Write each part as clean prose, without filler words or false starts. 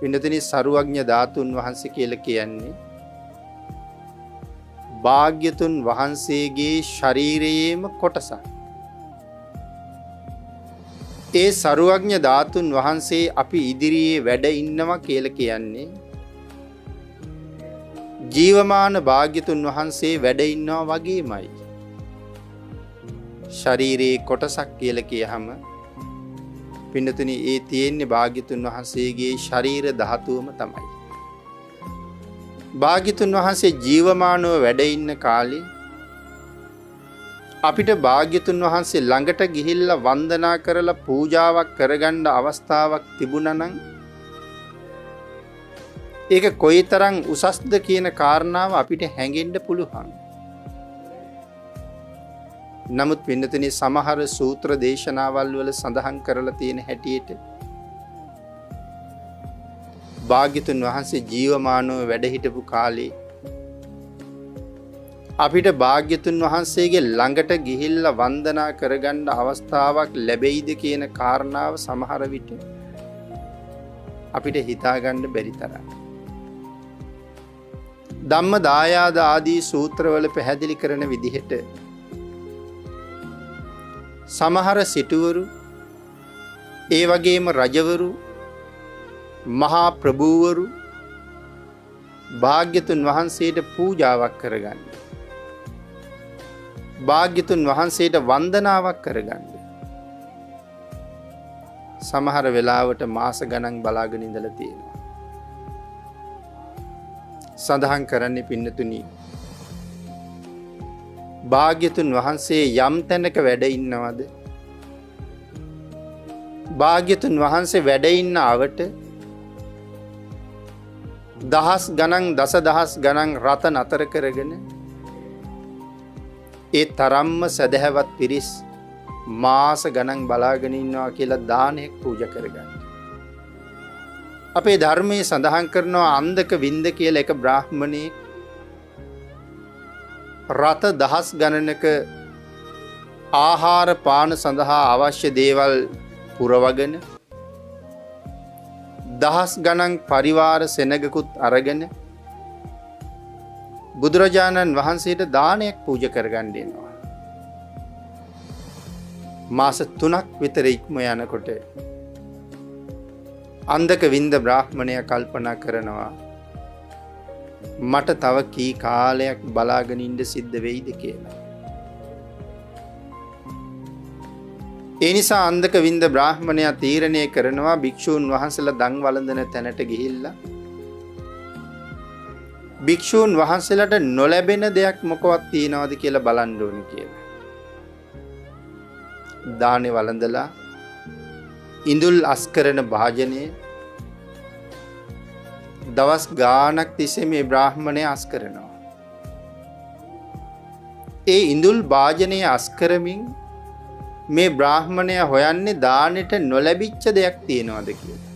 පින්නතුනි සරුවඥ ධාතුන් වහන්සේ කියලා කියන්නේ භාග්‍යතුන් වහන්සේගේ ශරීරයේම කොටසක්. ඒ සරුවඥ ධාතුන් වහන්සේ අපි ඉදිරියේ වැඩ ඉන්නවා කියලා කියන්නේ ජීවමාන භාග්‍යතුන් වහන්සේ වැඩ ඉන්නවා වගේමයි. ශරීරයේ කොටසක් කියලා කියහම පින්නතුනි ඒ තියෙන්නේ භාග්‍යතුන් වහන්සේගේ ශරීර ධාතුවම තමයි. භාග්‍යතුන් වහන්සේ ජීවමානව වැඩ ඉන්න කාලේ අපිට භාග්‍යතුන් වහන්සේ ළඟට ගිහිල්ලා වන්දනා කරලා පූජාවක් කරගන්න අවස්ථාවක් තිබුණා නම් ඒක කොයිතරම් උසස්ද කියන කාරණාව අපිට හැඟෙන්න පුළුවන්. නමුත් පින්නතුනි සමහර සූත්‍ර දේශනාවල් වල සඳහන් කරලා තියෙන හැටියට භාග්‍යතුන් වහන්සේ ජීවමානව වැඩ හිටපු කාලේ අපිට භාග්‍යතුන් වහන්සේගේ ළඟට ගිහිල්ලා වන්දනා කරගන්න අවස්ථාවක් ලැබෙයිද කියන කාරණාව සමහර විට අපිට හිතාගන්න බැරි තරම්. ධම්ම දායාද ආදී සූත්‍රවල පැහැදිලි කරන විදිහට සමහර සිටුවරු ඒ වගේම රජවරු මහා ප්‍රභූවරු භාග්‍යතුන් වහන්සේට පූජාවක් කරගන්න. භාග්‍යතුන් වහන්සේට වන්දනාවක් කරගන්න. සමහර වෙලාවට මාස ගණන් බලාගෙන ඉඳලා තියෙනවා. සඳහන් කරන්නේ පින්නතුනි භාග්‍යතුන් වහන්සේ යම් තැනක වැඩ ඉන්නවද භාග්‍යතුන් වහන්සේ වැඩ ඉන්න අවට දහස් ගණන් දසදහස් ගණන් රත නතර කරගෙන ඒ තරම්ම සදහැවත් පිරිස් මාස ගණන් බලාගෙන ඉන්නවා කියලා දානයක් පූජා කරගන්න. අපේ ධර්මයේ සඳහන් කරනවා අන්දක වින්ද කියලා එක බ්‍රාහ්මණයෙක් රත දහස් ගණනක ආහාර පාන සඳහා අවශ්‍ය දේවල් පුරවගෙන දහස් ගණන් පරිවාර සෙනගකුත් අරගෙන බුදුරජාණන් වහන්සේට දානයක් පූජා කරගන්න එනවා. මාස 3ක් විතර ඉක්ම යනකොට අන්දක වින්ද බ්‍රාහ්මණයා කල්පනා කරනවා මට තව කී කාලයක් බලාගෙන ඉන්න සිද්ධ වෙයිද කියලා. ඒ නිසා අන්දක වින්ද බ්‍රාහ්මණයා තීරණය කරනවා භික්ෂූන් වහන්සේලා දන් වළඳන තැනට ගිහිල්ලා භික්ෂූන් වහන්සේලාට නොලැබෙන දෙයක් මොකවත් තියනවද කියලා බලන්න ඕනේ කියලා. දානේ වළඳලා ඉඳුල් අස්කරන භාජනයේ දවස් ගානක් තිස්සේ මේ බ්‍රාහ්මණය අස් කරනවා. ඒ ඉඳුල් භාජනය අස් කරමින් මේ බ්‍රාහ්මණය හොයන්නේ දානෙට නොලැබිච්ච දෙයක් තියෙනවද කියලා.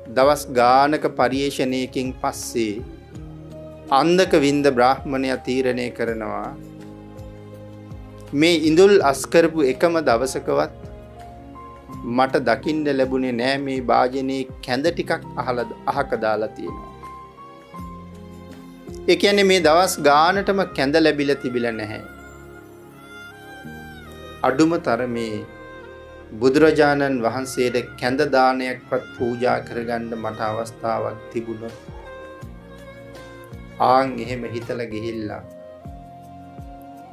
දවස් ගානක පරිේශණයකින් පස්සේ අන්දක වින්ද බ්‍රාහ්මණය තීරණය කරනවා මේ ඉඳුල් අස් කරපු එකම දවසකවත් මට දකින්න ලැබුණේ නෑ මේ භාජනයේ කැඳ ටිකක් අහක දාලා තියෙනවා. ඒ කියන්නේ මේ දවස් ගානටම කැඳ ලැබිලා තිබිලා නැහැ. අඩුම තරමේ බුදුරජාණන් වහන්සේට කැඳ දානයක්වත් පූජා කරගන්න මට අවස්ථාවක් තිබුණොත් ආන් එහෙම හිතලා ගිහිල්ලා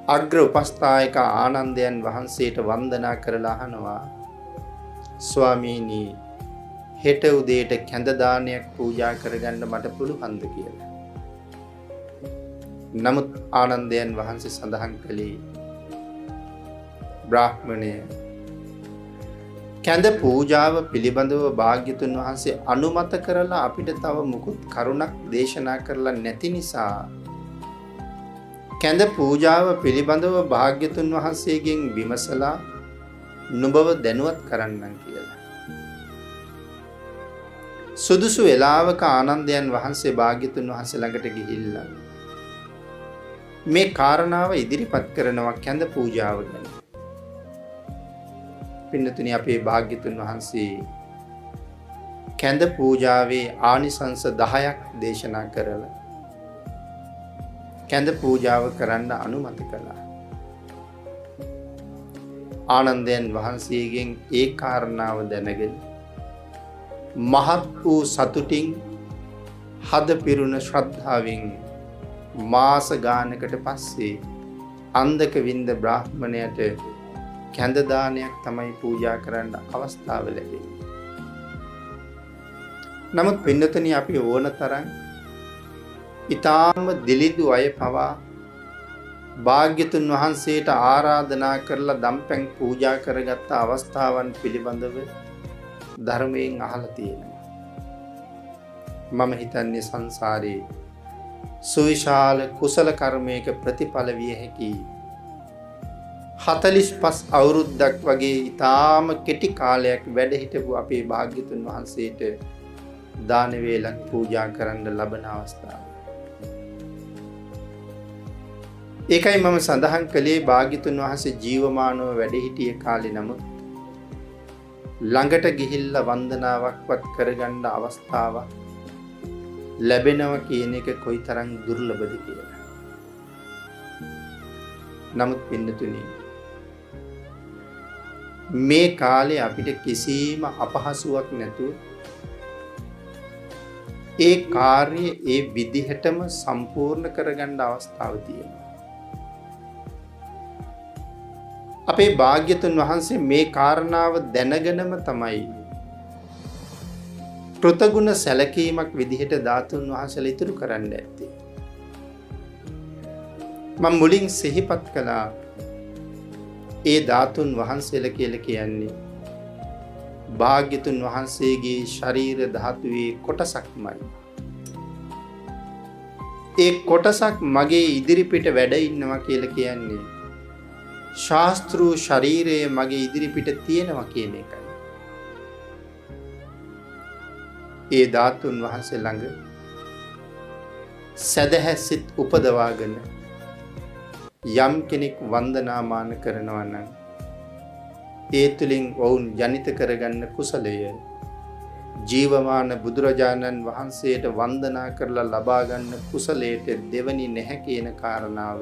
අග්‍ර උපස්ථායක ආනන්දයන් වහන්සේට වන්දනා කරලා අහනවා ස්වාමීනි හෙට උදේට කැඳ දානයක් පූජා කරගන්න මට පුළුවන්ද කියලා. නමුත් ආනන්දයන් වහන්සේ සඳහන් කළේ බ්‍රාහ්මණය කැඳ පූජාව පිළිබඳව භාග්‍යතුන් වහන්සේ අනුමත කරලා අපිට තව මුකුත් කරුණක් දේශනා කරලා නැති නිසා කැඳ පූජාව පිළිබඳව භාග්‍යතුන් වහන්සේගෙන් විමසලා නුඹව දැනුවත් කරන්නම් කියලා. සුදුසු වෙලාවක ආනන්දයන් වහන්සේ භාග්‍යතුන් වහන්සේ ළඟට ගිහිල්ලා මේ කාරණාව ඉදිරිපත් කරනවා කැඳ පූජාව ගැන. පින්නතුනි අපේ භාග්‍යතුන් වහන්සේ කැඳ පූජාවේ ආනිසංස 10ක් දේශනා කරලා කැඳ පූජාව කරන්න අනුමත කළා. ආනන්දයන් වහන්සේගෙන් ඒ කාරණාව දැනගෙන මහත් වූ සතුටින් හද පිරුණ ශ්‍රද්ධාවෙන් මාස ගානකට පස්සේ අන්දක වින්ද බ්‍රාහ්මණයට කැඳ දානයක් තමයි පූජා කරන්න අවස්ථාව ලැබෙන්නේ. නමුත් පින්නතනි අපි ඕන තරම් ඊටාම දිලිදු අය පවා භාග්‍යතුන් වහන්සේට ආරාධනා කරලා දම්පැන් පූජා කරගත්ත අවස්ථාවන් පිළිබඳව ධර්මයෙන් අහලා තියෙනවා. මම හිතන්නේ සංසාරේ සුවිශාල කුසල කර්මයක ප්‍රතිඵල විය හැකි 45 අවුරුද්දක් වගේ ඊටාම කෙටි කාලයක් වැඩ හිටපු අපේ භාග්‍යතුන් වහන්සේට දාන වේලක් පූජා කරන්න ලබන අවස්ථාව. ඒකයි මම සඳහන් කළේ භාග්‍යතුන් වහන්සේ ජීවමානව වැඩ හිටිය කාලේ නමුත් ළඟට ගිහිල්ලා වන්දනාවක්වත් කරගන්න අවස්ථාවක් ලැබෙනවා කියන එක කොයිතරම් දුර්ලභද කියලා. නමුත් පින්නතුනි මේ කාලේ අපිට කිසිම අපහසුාවක් නැතුව ඒ කාර්යය ඒ විදිහටම සම්පූර්ණ කරගන්න අවස්ථාව තියෙනවා. අපේ භාග්‍යතුන් වහන්සේ මේ කාරණාව දැනගෙනම තමයි කෘතගුණ සැලකීමක් විදිහට ධාතුන් වහන්සේලා ඉතුරු කරන්න ඇත්තේ. මම මුලින් සිහිපත් කළා ඒ ධාතුන් වහන්සේලා කියලා කියන්නේ භාග්‍යතුන් වහන්සේගේ ශරීර ධාතුවේ කොටසක්මයි. ඒ කොටසක් මගේ ඉදිරිපිට වැඩ ඉන්නවා කියලා කියන්නේ ශාස්ත්‍රූ ශරීරයේ මගේ ඉදිරිපිට තියෙනවා කියන එකයි. ඒ ධාතුන් වහන්සේ ළඟ සදහැ සිත් උපදවාගෙන යම් කෙනෙක් වන්දනාමාන කරනවා නම් ඒ තුලින් වුන් ජනිත කරගන්න කුසලය ජීවමාන බුදුරජාණන් වහන්සේට වන්දනා කරලා ලබා ගන්න කුසලයට දෙවනි නැහැ කියන කාරණාව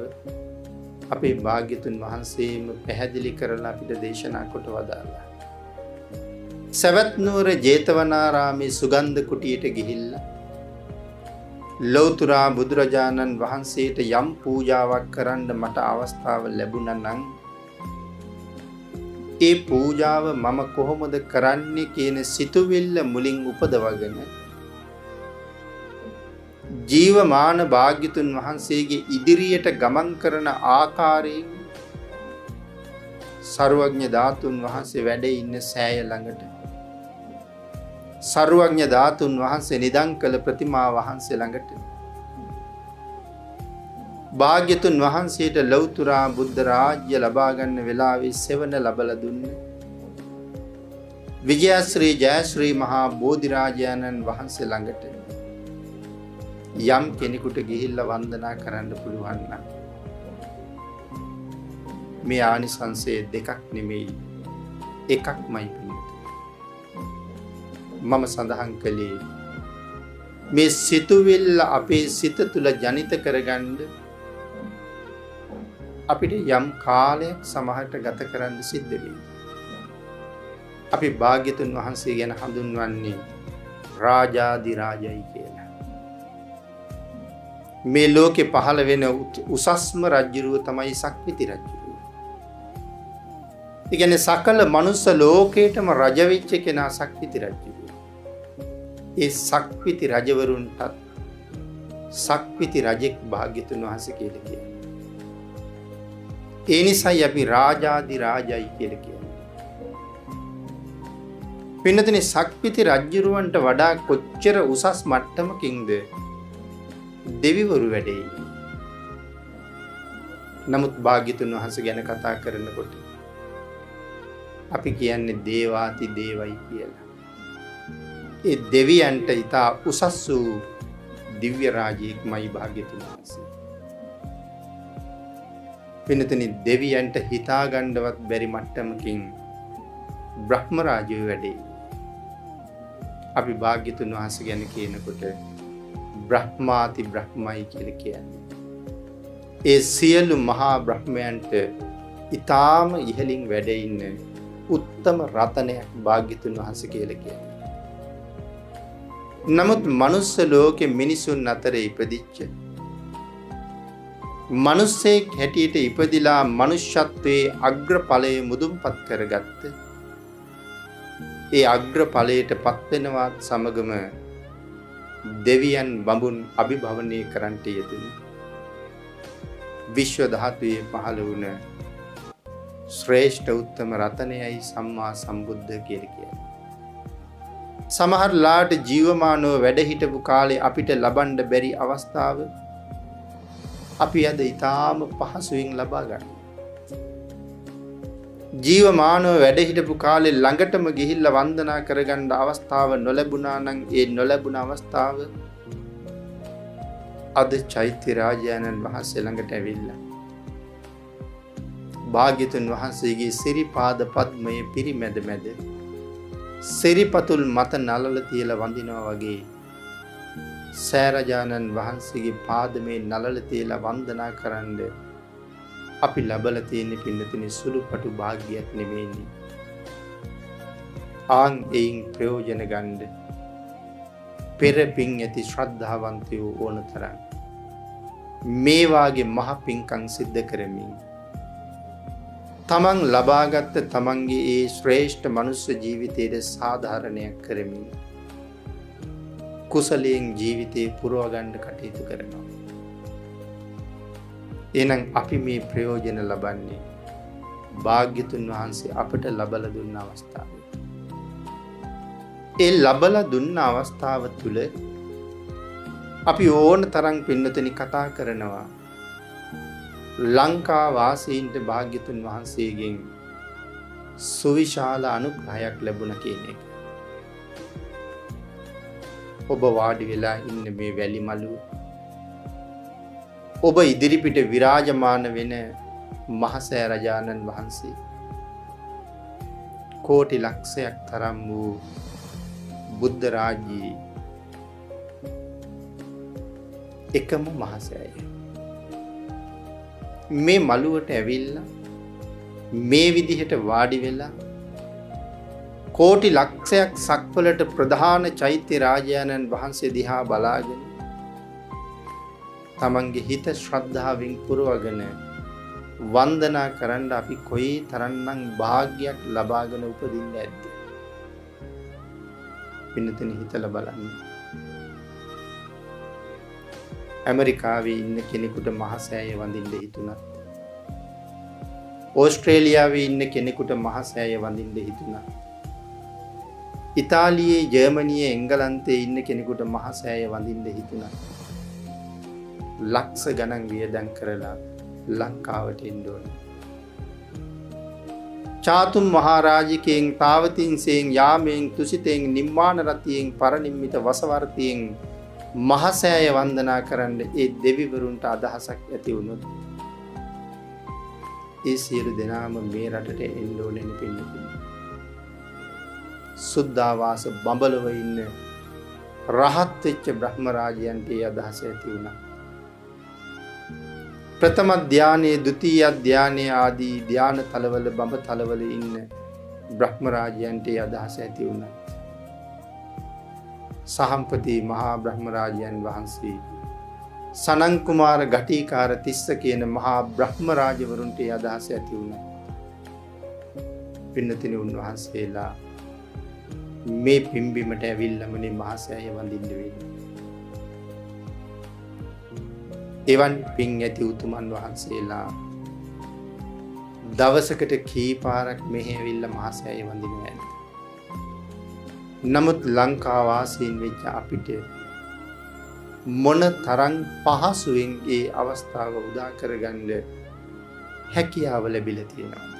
අපේ භාග්‍යතුන් වහන්සේම පැහැදිලි කරලා අපිට දේශනා කොට වදාළා. සවැත් නුවර ජේතවනාරාමේ සුගන්ධ කුටියට ගිහිල්ලා ලෞතර බුදුරජාණන් වහන්සේට යම් පූජාවක් කරන්න මට අවස්ථාව ලැබුණා නම් ඒ පූජාව මම කොහොමද කරන්නේ කියන සිතුවිල්ල මුලින් උපදවගෙන ජීවමාන භාග්‍යතුන් වහන්සේගේ ඉදිරියට ගමන් කරන ආකාරයෙන් සර්වඥ ධාතුන් වහන්සේ වැඩ ඉන්න සෑය ළඟට සර්වඥ ධාතුන් වහන්සේ නිදන් කළ ප්‍රතිමා වහන්සේ ළඟට භාග්‍යතුන් වහන්සේට ලෞතර බුද්ධ රාජ්‍ය ලබා ගන්න වෙලාවේ සෙවණ ලබලා දුන්නේ විජයශ්‍රී ජයශ්‍රී මහා බෝධිරාජානන් වහන්සේ ළඟට යම් කෙනෙකුට ගිහිල්ලා වන්දනා කරන්න පුළුවන් නම් මේ ආනිසංසය දෙකක් නෙමෙයි එකක්මයි පිළිතුර. මම සඳහන් කළේ මේ සිතුවිල්ල අපේ සිත තුළ ජනිත කරගන්න අපිට යම් කාලයක් සමහරට ගත කරන්න සිද්ධ වෙයි. අපි භාග්‍යතුන් වහන්සේ ගැන හඳුන්වන්නේ රාජාදි රාජයි කියලා. මේ ලෝකේ පහළ වෙන උසස්ම රජුරුව තමයි සක්විති රජුරුව. ඒ කියන්නේ සකල මනුස්ස ලෝකේටම රජ වෙච්ච කෙනා සක්විති රජුරුව. ඒ සක්විති රජවරුන්ටත් සක්විති රජෙක් භාග්‍යතුන් වහන්සේ කියලා කියනවා. ඒ නිසායි අපි රාජාදි රාජයි කියලා කියන්නේ. පින්නතනේ සක්විති රජුරවන්ට වඩා කොච්චර උසස් මට්ටමකින්ද දෙවිවරු වැඩේ. නමුත් භාග්‍යතුන් වහන්සේ ගැන කතා කරනකොට අපි කියන්නේ දේවාති දේවයි කියලා. ඒ දෙවියන්ට ඊට උසස් වූ දිව්‍ය රාජයෙක්මයි භාග්‍යතුන් වහන්සේ. පින්නතනි දෙවියන්ට හිතා ගන්නවත් බැරි මට්ටමකින් බ්‍රහ්ම රාජ්‍යය වැඩේ. අපි භාග්‍යතුන් වහන්සේ ගැන කියනකොට බ්‍රහ්මාති බ්‍රහ්මයි කියලා කියන්නේ. ඒ සියලු මහා බ්‍රහ්මයන්ට ඊටාම ඉහළින් වැඩ ඉන්න උත්තම රතනයක් භාග්‍යතුන් වහන්සේ කියලා කියන්නේ. නමුත් මනුස්ස ලෝකේ මිනිසුන් අතර ඉපදිච්ච මනුස්සයෙක් හැටියට ඉපදිලා මනුෂ්‍යත්වයේ අග්‍රඵලයේ මුදුන්පත් කරගත්ත ඒ අග්‍රඵලයට පත් වෙනවත් සමගම දෙවියන් බඹුන් අභිභවනය කරන්නට යෙදුණු විශ්ව ධාතුවේ පහළ වුණ ශ්‍රේෂ්ඨ උත්තම රතනයයි සම්මා සම්බුද්ධ කියලා කියන්නේ. සමහර ලාට ජීවමානව වැඩ හිටපු කාලේ අපිට ලබන්න බැරි අවස්ථාව අපි අද ඊටාම පහසුවෙන් ලබා ගන්නවා. ජීවමානව වැඩ හිටපු කාලේ ළඟටම ගිහිල්ලා වන්දනා කරගන්න අවස්ථාව නොලැබුණා නම් ඒ නොලැබුණ අවස්ථාව අද චෛත්‍ය රාජානන් වහන්සේ ළඟට ඇවිල්ලා භාග්‍යතුන් වහන්සේගේ සිරිපාද පද්මයේ පිරිමැද මැද සිරිපතුල් මත නලල තියලා වඳිනවා වගේ සෑරජානන් වහන්සේගේ පාදමේ නලල තියලා වන්දනා කරන්න අපි ලබලා තියෙන පින්නතුනි සුළුපටු භාග්‍යයක් නෙමෙයි. ආන් එයින් ප්‍රයෝජන ගන්න පෙර පිං ඇති ශ්‍රද්ධාවන්තයෝ ඕනතරම් මේ වාගේ මහ පිංකම් සිද්ධ කරමින් තමන් ලබාගත් තමන්ගේ ඒ ශ්‍රේෂ්ඨ මනුස්ස ජීවිතයේ සාධාරණයක් කරමින් කුසලයෙන් ජීවිතේ පුරව ගන්න කටයුතු කරනවා. එහෙනම් අපි මේ ප්‍රයෝජන ලබන්නේ භාග්‍යතුන් වහන්සේ අපට ලබලා දුන්න අවස්ථාවේ. ඒ ලබලා දුන්න අවස්ථාව තුල අපි ඕන තරම් පින්නතනි කතා කරනවා ලංකා වාසීන්ට භාග්‍යතුන් වහන්සේගෙන් සුවිශාල අනුග්‍රහයක් ලැබුණ කියන එක. ඔබ වාඩි වෙලා ඉන්න මේ වැලි මළුව ඔබ ඉදිරිපිට විරාජමාන වෙන මහසෑ රජාණන් වහන්සේ කෝටි ලක්ෂයක් තරම් වූ බුද්ධ රාජ්‍යයේ එකම මහසෑය. මේ මළුවට ඇවිල්ලා මේ විදිහට වාඩි වෙලා කෝටි ලක්ෂයක් සක්වලට ප්‍රධාන චෛත්‍ය රාජානන් වහන්සේ දිහා බලාගෙන තමන්ගේ හිත ශ්‍රද්ධාවෙන් පුරවගෙන වන්දනා කරන්න අපි කොයි තරම්නම් වාග්යක් ලබාගෙන උපදින්නේ නැද්ද? පින්නතනි හිතලා බලන්න. ඇමරිකාවේ ඉන්න කෙනෙකුට මහසෑය වඳින්න හිතුණා. ඕස්ට්‍රේලියාවේ ඉන්න කෙනෙකුට මහසෑය වඳින්න හිතුණා. ඉතාලියේ, ජර්මනියේ, එංගලන්තයේ ඉන්න කෙනෙකුට මහසෑය වඳින්න හිතුණා. ලක්ෂ ගණන් වියදම් කරලා ලංකාවට එන්න ඕනේ. චාතුම් මහරජකෙන් තාවතින්සෙන් යාමෙන් තුසිතෙන් නිම්මාන රතියෙන් පරිනිම්මිත වසවර්තියෙන් මහසෑය වන්දනා කරන්න ඒ දෙවිවරුන්ට අදහසක් ඇති වුණොත් ඒ සියලු දෙනාම මේ රටට එන්න ඕනේ නෙපින්නතුනි. සුද්ධාවාස බඹලව ඉන්න රහත් වෙච්ච බ්‍රහ්ම රාජයන්ට ඒ අදහස ඇති වුණා. ප්‍රථම ධානයේ, ဒုတိ ය ධානයේ ආදී ධාන තලවල බඹ තලවල ඉන්න බ්‍රහ්ම රාජයන්ට ඒ අදහස ඇති වුණා. සහම්පති මහා බ්‍රහ්ම රාජයන් වහන්සේ සනන් කුමාර ගටිකාර තිස්ස කියන මහා බ්‍රහ්ම රාජවරුන්ට ඒ අදහස ඇති වුණා. පින්නතිනි උන්වහන්සේලා මේ පිම්බිමට ඇවිල්ලාමනේ මහසෑය වඳින්න වෙන්නේ. එවන් පින් ඇති උතුමන් වහන්සේලා දවසකට කීපාරක් මෙහි ඇවිල්ලා මහසෑය වඳිනවා ඇති. නමුත් ලංකා වාසීන් වෙච්ච අපිට මොන තරම් පහසුවෙන් ඒ අවස්ථාව උදා කරගන්න හැකියාව ලැබිලා තියෙනවද?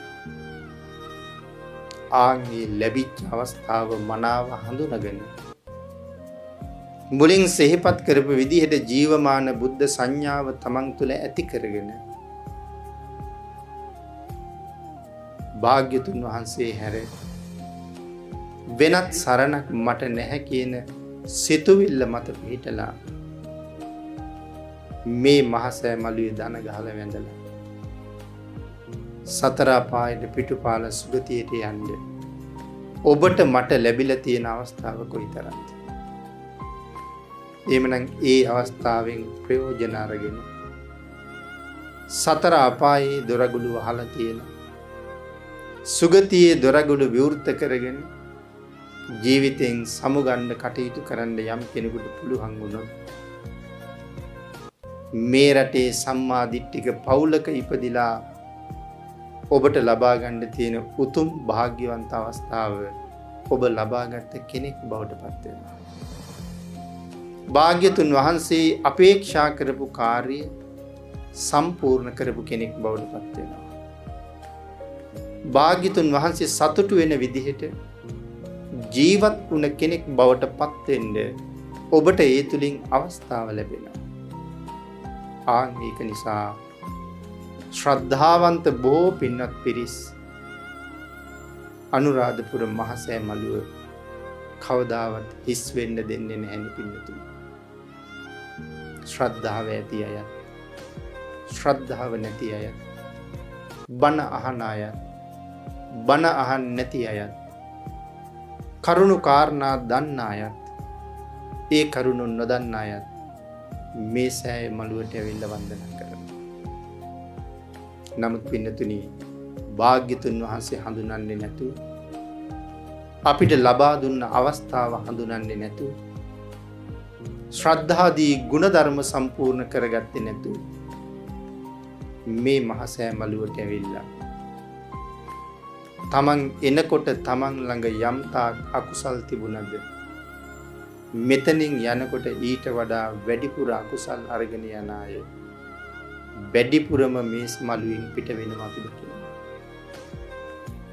ආන්ගේ ලැබිච්ච අවස්ථාව මනාව හඳුනගෙන මුලින් සිහිපත් කරපු විදිහට ජීවමාන බුද්ධ සංඥාව තමන් තුළ ඇති කරගෙන භාග්‍යතුන් වහන්සේ හැර වෙනත් සරණක් මට නැහැ කියන සිතුවිල්ල මත පිහිටලා මේ මහසෑ මළුවේ දන ගහලා වැඳලා සතර අපායට පිටුපාල සුගතියට යන්න ඔබට මට ලැබිලා තියෙන අවස්ථාව කොයිතරම්ද? එhmenan ඒ අවස්ථාවෙන් ප්‍රයෝජන අරගෙන සතර අපායේ දොරගුළු වහලා තියෙන සුගතියේ දොරගුළු විවෘත කරගෙන ජීවිතෙන් සමුගන්න කටයුතු කරන්න යම් කෙනෙකුට පුළුවන් වුණොත් මේ රටේ සම්මා දිට්ඨික පවුලක ඉපදිලා ඔබට ලබා ගන්න තියෙන උතුම් වාග්යවන්ත අවස්ථාව ඔබ ලබාගත් කෙනෙක් බවට පත් වෙනවා. භාග්‍යතුන් වහන්සේ අපේක්ෂා කරපු කාර්ය සම්පූර්ණ කරපු කෙනෙක් බවට පත් වෙනවා. භාග්‍යතුන් වහන්සේ සතුටු වෙන විදිහට ජීවත් වුණ කෙනෙක් බවට පත් වෙන්න ඔබට ඒ තුලින් අවස්ථාව ලැබෙනවා. ඒක නිසා ශ්‍රද්ධාවන්ත බොහෝ පින්වත් පිරිස් අනුරාධපුර මහසෑ මළුව කවදාවත් හිස් වෙන්න දෙන්නේ නැහැ පින්වතුනි. ශ්‍රද්ධාව ඇති අය, ශ්‍රද්ධාව නැති අය, බණ අහන අය, බණ අහන්න නැති අය, කරුණු කාරණා දන්න අයත්, ඒ කරුණු නොදන්න අයත් මේ සෑය මළුවට ඇවිල්ලා වන්දනා කරනවා. නමුත් පින්නතුනි භාග්‍යතුන් වහන්සේ හඳුනන්නේ නැතුව අපිට ලබා දුන්න අවස්ථාව හඳුනන්නේ නැතුව ශ්‍රද්ධාදී ගුණධර්ම සම්පූර්ණ කරගත්තේ නැතුව මේ මහසෑ මළුවට ඇවිල්ලා තමන් එනකොට තමන් ළඟ යම් තාක් අකුසල් තිබුණද මෙතනින් යනකොට ඊට වඩා වැඩිපුර අකුසල් අරගෙන යන අය වැඩිපුරම මේ මළුවෙන් පිට වෙනවා අපි දකිනවා.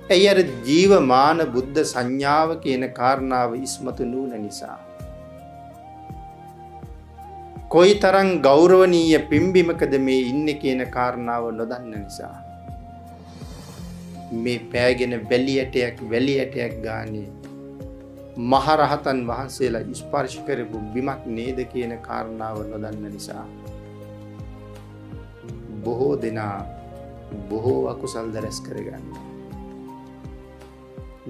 එය අර ජීවමාන බුද්ධ සංඥාව කියන කාරණාව ඉස්මතු නුන නිසා. කොයිතරම් ගෞරවනීය පිම්බිමකද මේ ඉන්නේ කියන කාරණාව නොදන්න නිසා. මේ පෑගෙන වැලි ඇටයක් ගානේ මහරහතන් වහන්සේලා ස්පර්ශ කරපු බිමක් නේද කියන කාරණාව නොදන්න නිසා. බොහෝ දෙනා බොහෝ අකුසල් දරස් කරගන්න.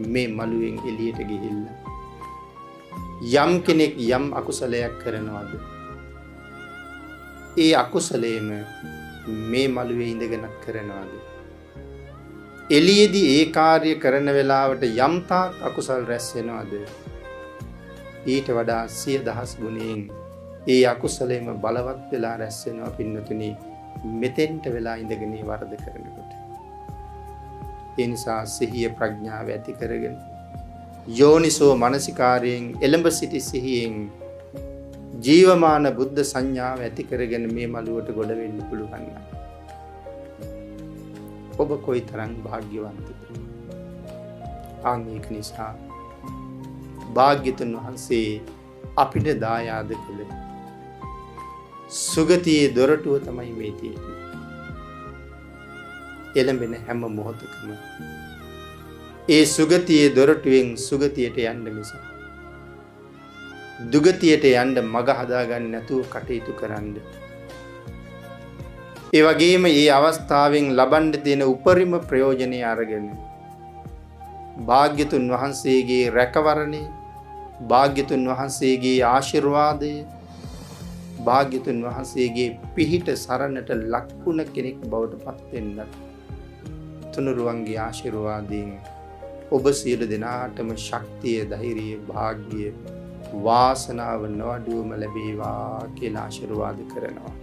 මේ මළුවෙන් එළියට ගිහිල්ලා යම් කෙනෙක් යම් අකුසලයක් කරනවද ඒ අකුසලයේම මේ මළුවේ ඉඳගෙන කරනවද එළියේදී ඒ කාර්ය කරන වෙලාවට යම් තාක් අකුසල් රැස් වෙනවද ඊට වඩා 100,000 ගුණයෙන් ඒ අකුසලයේම බලවත් වෙලා රැස් වෙනවා පින්නතුනි මෙතෙන්ට වෙලා ඉඳගෙන වරද කරනකොට. ඒ නිසා සිහිය ප්‍රඥාව ඇති කරගෙන යෝනිසෝ මනසිකාරයෙන් එළඹ සිටි සිහියෙන් ජීවමාන බුද්ධ සංඥාව ඇති කරගෙන මේ මළුවට ගොඩ වෙන්න පුළුවන්. ඔබ කොයිතරම් වාග්යවන්තද? ඒක නිසා භාග්‍යතුන් වහන්සේ අපිට දායාද කළ සුගතියේ දොරටුව තමයි මේ තියෙන්නේ. එළඹෙන හැම මොහොතකම ඒ සුගතියේ දොරටුවෙන් සුගතියට යන්න මිස දුගතියට යන්න මඟ හදාගන්න නැතුව කටයුතු කරන්න. ඒ වගේම මේ අවස්ථාවෙන් ලබන්න තියෙන උපරිම ප්‍රයෝජනය අරගෙන භාග්‍යතුන් වහන්සේගේ රැකවරණය, භාග්‍යතුන් වහන්සේගේ ආශිර්වාදය, භාග්‍යතුන් වහන්සේගේ පිහිට සරණට ලක්ුණ කෙනෙක් බවට පත් වෙන්න තුනුරුවන්ගේ ආශිර්වාදයෙන් ඔබ සියලු දෙනාටම ශක්තිය, ධෛර්යය, වාසනාව නොඅඩුවම ලැබේවා කියලා ආශිර්වාද කරනවා.